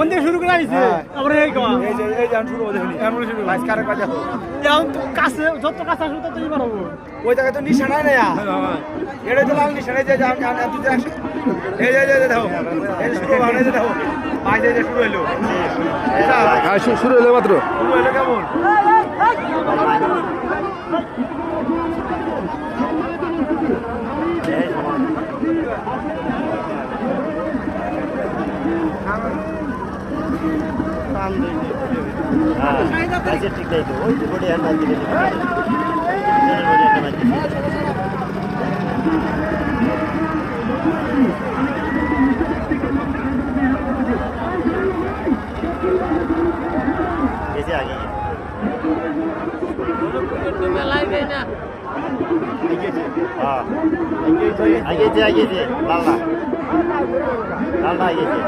কোন থেকে শুরু করে আইছে আমরা এই কম এই যান শুরু হতে হলি এমন শুরু লাইস কারে কাজে এখন তো কাছে যত কাছে আসবে তত এবার হবো ওই জায়গায় তো নিশানাই না এটা তো লাল নিশানাই যে জান জান তুই দেখ এই যে দেখো এই শুরু মানে যে দেখো আজ যে শুরু হলো শুরু হলো মাত্র শুরু হলো কেমন ঠিক নাই তো ওই বডি হ্যান্ড মার দিলে कैसे आगे हाँ आगे से लाला लाला आगे से